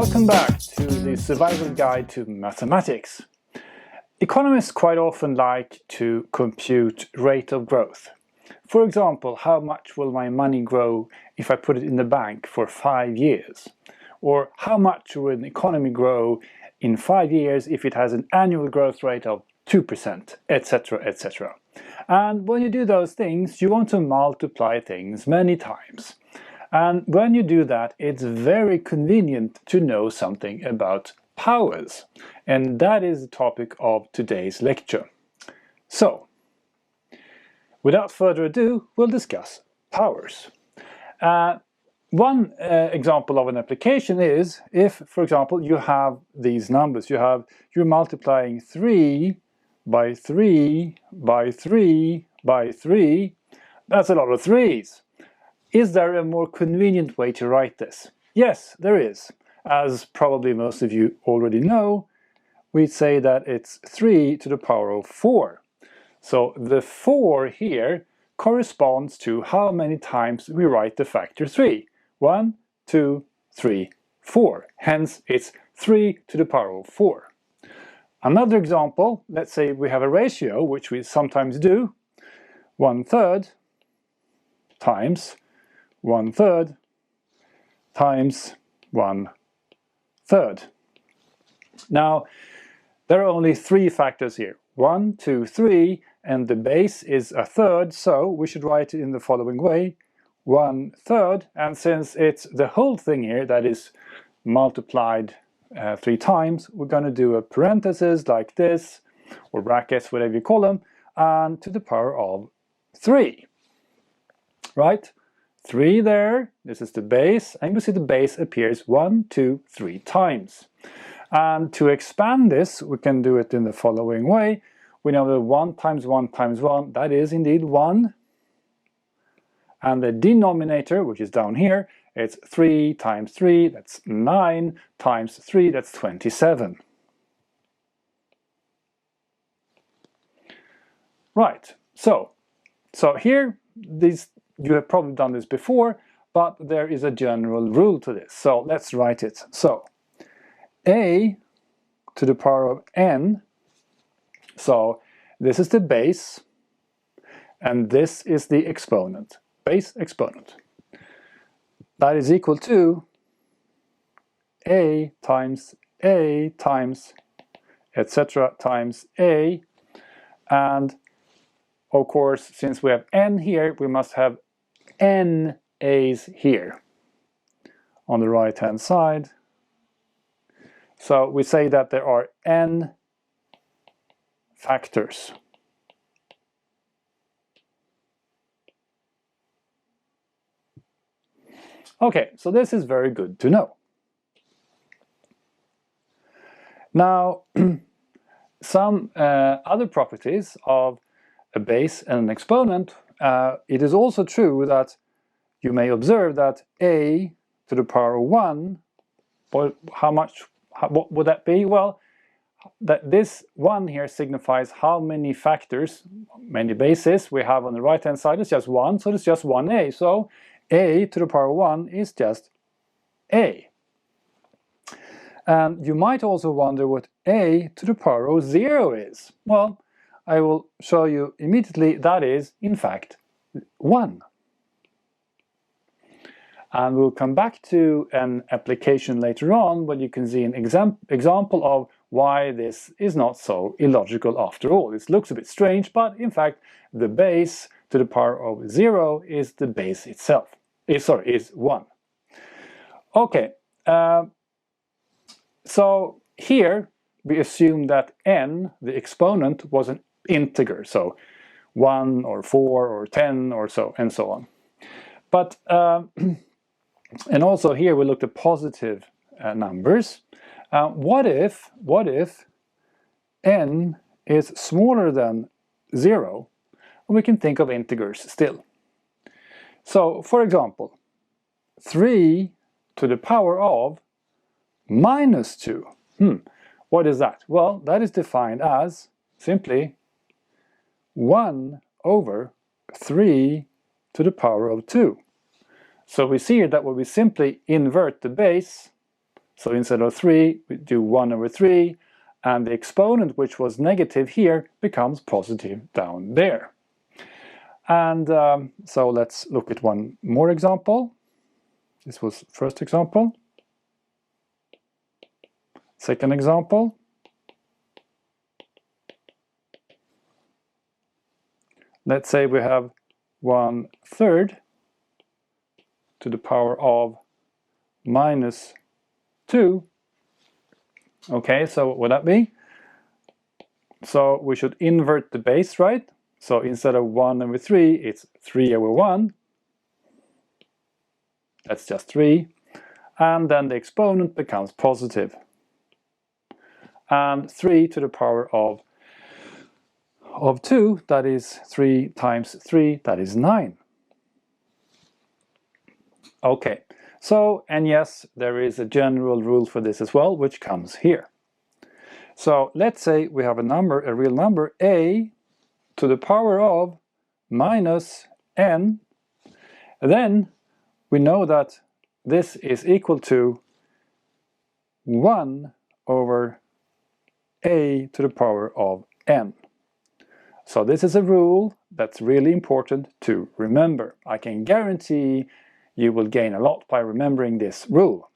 Welcome back to the Survival Guide to Mathematics. Economists quite often like to compute rate of growth. For example, how much will my money grow if I put it in the bank for 5 years? Or how much will an economy grow in 5 years if it has an annual growth rate of 2%, etc., etc. And when you do those things, you want to multiply things many times. And when you do that, it's very convenient to know something about powers. And that is the topic of today's lecture. So, without further ado, we'll discuss powers. One example of an application is if, for example, you have these numbers. You're multiplying 3 by 3 by 3 by 3. That's a lot of 3's. Is there a more convenient way to write this? Yes, there is. As probably most of you already know, we say that it's 3 to the power of 4. So the 4 here corresponds to how many times we write the factor 3. 1, 2, 3, 4. Hence, it's 3 to the power of 4. Another example, let's say we have a ratio, which we sometimes do, 1/3 times 1/3 times 1/3. Now, there are only 3 factors here. 1, 2, 3, and the base is 1/3, so we should write it in the following way. 1/3, and since it's the whole thing here that is multiplied 3 times, we're going to do a parenthesis like this, or brackets, whatever you call them, and to the power of 3. Right? 3 there, this is the base, and you see the base appears 1, 2, 3 times. And to expand this, we can do it in the following way. We know that 1 times 1 times 1, that is indeed 1. And the denominator, which is down here, it's 3 times 3, that's 9, times 3, that's 27. Right, so here, you have probably done this before, but there is a general rule to this. So let's write it. So a to the power of n, so this is the base, and this is the exponent, base exponent. That is equal to a times etc. times a, and of course, since we have n here, we must have n a's here on the right hand side. So we say that there are n factors. Okay, so this is very good to know. Now, some other properties of a base and an exponent, it is also true that you may observe that a to the power of 1, well, what would that be? Well, that this 1 here signifies how many factors, many bases we have on the right hand side. It's just 1, so it's just 1a. So a to the power of 1 is just a. And you might also wonder what a to the power of 0 is. Well, I will show you immediately that is, in fact, 1. And we'll come back to an application later on where you can see an example of why this is not so illogical after all. It looks a bit strange, but in fact, the base to the power of 0 is the base itself. Is 1. Okay, so here we assume that n, the exponent, was an integer, so 1 or 4 or 10 or so, and so on. But and also here we looked at positive numbers. What if n is smaller than 0? We can think of integers still. So, for example, 3 to the power of minus 2. What is that? Well, that is defined as simply 1 over 3 to the power of 2. So we see here that when we simply invert the base, So instead of 3, we do 1 over 3, and the exponent, which was negative here, becomes positive down there. And so let's look at one more example. This was first example. Second example. Let's say we have 1/3 to the power of -2. Okay, so what would that be? So we should invert the base, right? So instead of 1 over 3, it's 3 over 1. That's just 3. And then the exponent becomes positive. And 3 to the power of 2, that is 3 times 3, that is 9. Okay, so, and yes, there is a general rule for this as well, which comes here. So let's say we have a number, a real number, a to the power of minus n. Then we know that this is equal to 1 over a to the power of n. So this is a rule that's really important to remember. I can guarantee you will gain a lot by remembering this rule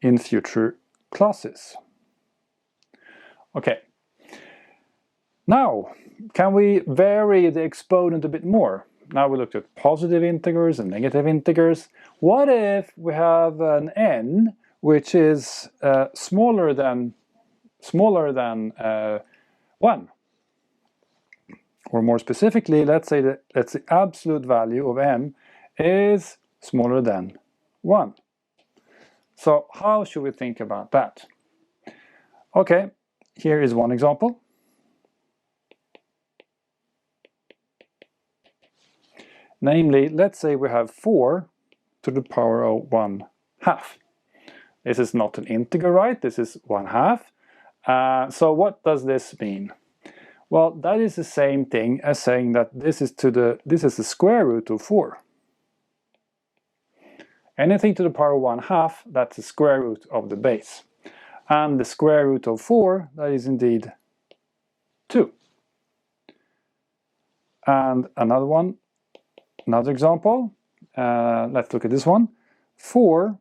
in future classes. Okay. Now, can we vary the exponent a bit more? Now we looked at positive integers and negative integers. What if we have an n which is smaller than 1? Or more specifically, let's say that the absolute value of n is smaller than 1. So how should we think about that? Okay, here is one example. Namely, let's say we have 4 to the power of 1/2. This is not an integer, right? This is 1/2. So what does this mean? Well, that is the same thing as saying that this is the square root of 4. Anything to the power of 1/2, that's the square root of the base. And the square root of 4, that is indeed 2. And another example, let's look at this one. 4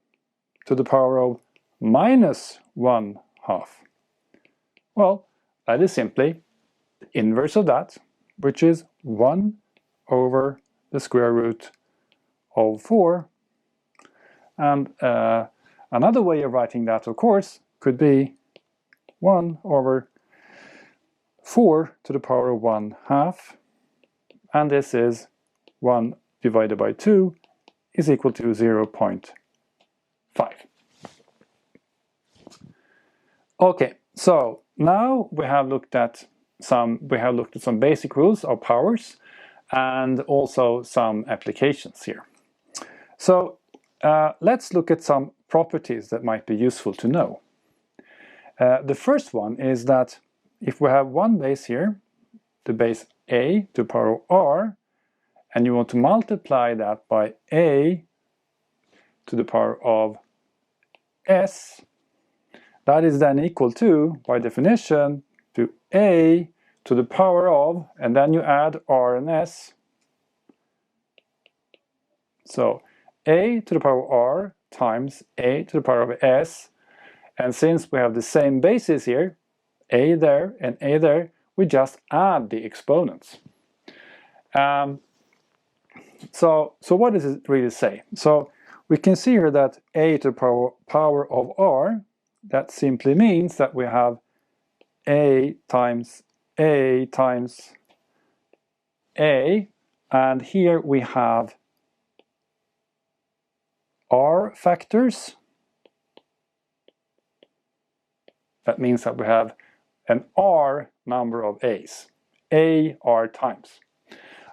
to the power of -1/2. Well, that is simply the inverse of that, which is 1 over the square root of 4. And another way of writing that, of course, could be 1 over 4 to the power of 1/2. And this is 1 divided by 2 is equal to 0.5. Okay, so now we have looked at some basic rules of powers and also some applications here. So let's look at some properties that might be useful to know. The first one is that if we have one base here, the base a to the power of r, and you want to multiply that by a to the power of s, that is then equal to, by definition, to a to the power of, and then you add r and s. So a to the power of r times a to the power of s, and since we have the same bases here, a there and a there, we just add the exponents. So what does it really say? So we can see here that a to the power of r, that simply means that we have a times a times a, and here we have r factors. That means that we have an r number of a's, a r times.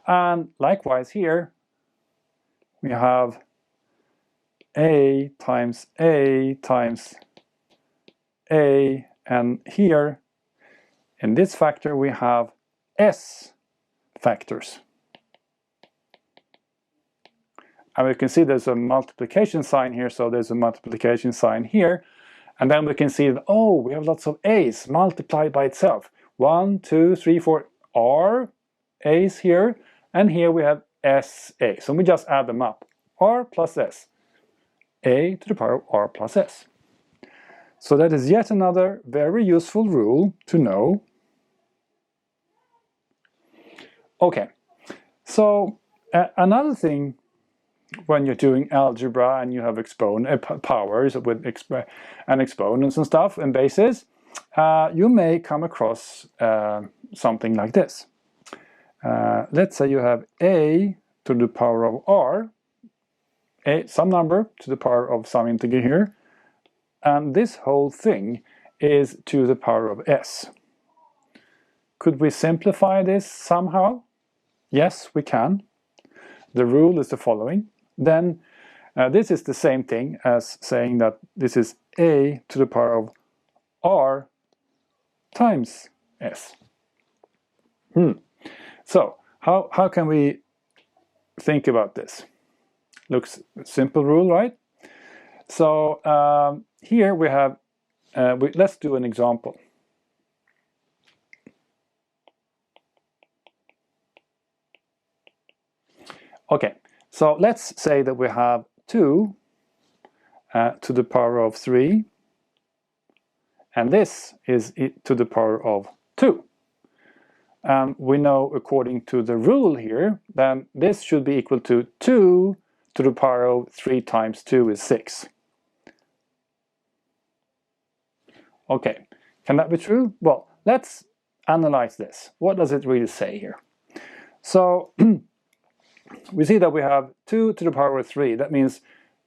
And likewise here, we have a times a times a, and here in this factor we have s factors. and we can see there's a multiplication sign here, so there's a multiplication sign here. And then we can see that, oh, we have lots of a's multiplied by itself. 1, 2, 3, 4 r a's here, and here we have s a. So we just add them up. R plus s. A to the power of r plus s. So that is yet another very useful rule to know. Okay, so another thing when you're doing algebra and you have powers with and exponents and stuff and bases, you may come across something like this. Let's say you have a to the power of r, some number to the power of some integer here, and this whole thing is to the power of s. Could we simplify this somehow? Yes, we can. The rule is the following. Then this is the same thing as saying that this is a to the power of r times s. So how can we think about this? Looks simple rule, right? So here we have, let's do an example. Okay, so let's say that we have 2 to the power of 3, and this is to the power of 2. And we know, according to the rule here, then this should be equal to 2 to the power of 3 times 2 is 6. Okay, can that be true? Well, let's analyze this. What does it really say here? So we see that we have 2 to the power of 3. That means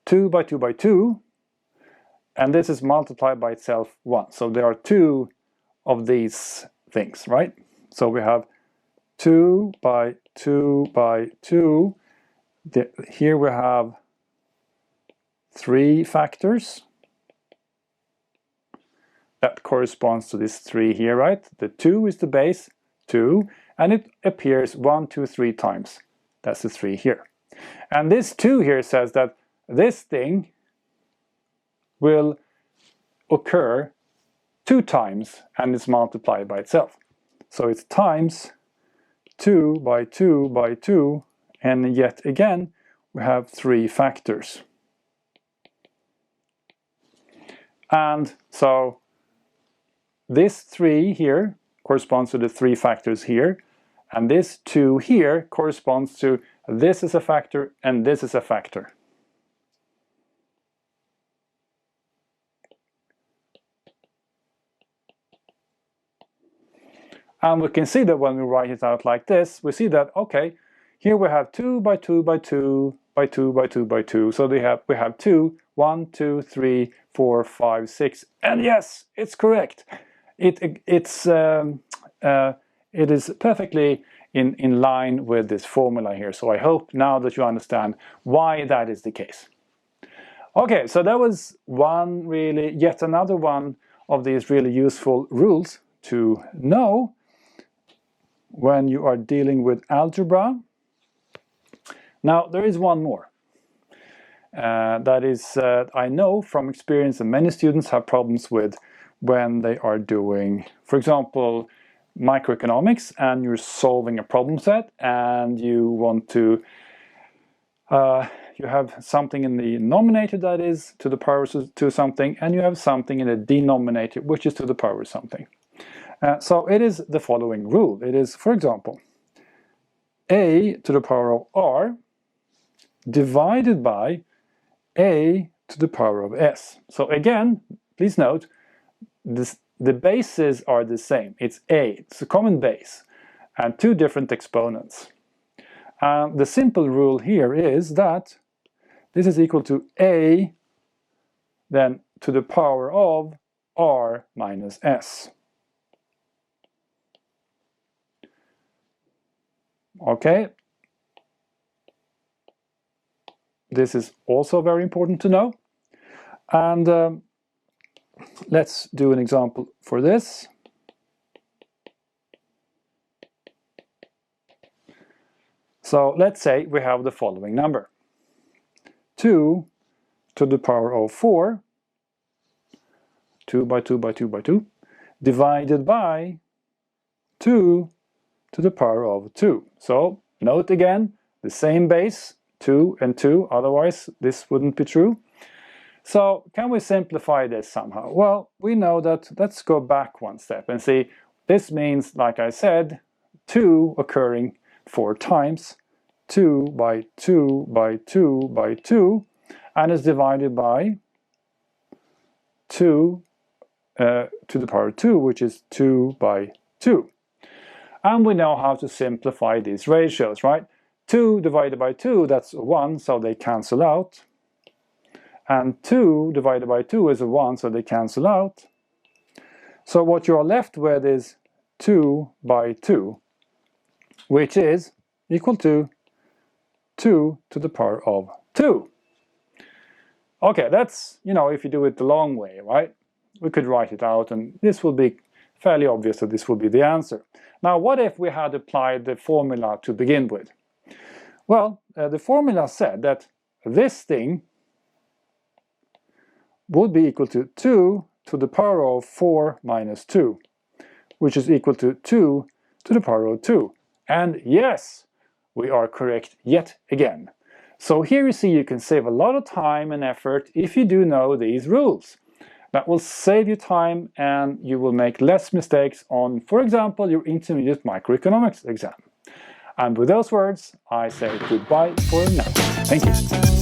2 by 2 by 2, and this is multiplied by itself 1. So there are 2 of these things, right? So we have 2 by 2 by 2. Here we have 3 factors. That corresponds to this 3 here, right? The 2 is the base, 2, and it appears 1, 2, 3 times. That's the 3 here. And this 2 here says that this thing will occur 2 times and it's multiplied by itself. So it's times 2 by 2 by 2, and yet again we have 3 factors. And so this 3 here corresponds to the 3 factors here, and this 2 here corresponds to this is a factor and this is a factor. And we can see that when we write it out like this, we see that, okay, here we have 2 by 2 by 2 by 2 by 2 by 2. So we have 2, 1, 2, 3, 4, 5, 6, and yes, it's correct. It is perfectly in line with this formula here. So I hope now that you understand why that is the case. Okay, so that was yet another one of these really useful rules to know when you are dealing with algebra. Now there is one more. That is, I know from experience that many students have problems with when they are doing, for example, microeconomics, and you're solving a problem set and you want to you have something in the numerator that is to the power of 2 something, and you have something in the denominator which is to the power of something. So it is the following rule. It is, for example, a to the power of r divided by a to the power of s. So again, please note, the bases are the same. It's a common base, and 2 different exponents. The simple rule here is that this is equal to a then to the power of r minus s. Okay, this is also very important to know, and let's do an example for this. So let's say we have the following number. 2 to the power of 4, 2 by 2 by 2 by 2, divided by 2 to the power of 2. So note again, the same base, 2 and 2, otherwise this wouldn't be true. So can we simplify this somehow? Well, we know that, let's go back one step and see, this means, like I said, 2 occurring 4 times, 2 by 2 by 2 by 2, and is divided by 2 to the power of 2, which is 2 by 2. And we know how to simplify these ratios, right? 2 divided by 2, that's 1, so they cancel out. And 2 divided by 2 is a 1, so they cancel out. So what you are left with is 2 by 2, which is equal to 2 to the power of 2. Okay, that's, if you do it the long way, right? We could write it out, and this will be fairly obvious that this will be the answer. Now, what if we had applied the formula to begin with? Well, the formula said that this thing would be equal to 2 to the power of 4 minus 2, which is equal to 2 to the power of 2. And yes, we are correct yet again. So here you see you can save a lot of time and effort if you do know these rules. That will save you time and you will make less mistakes on, for example, your intermediate microeconomics exam. And with those words, I say goodbye for now. Thank you.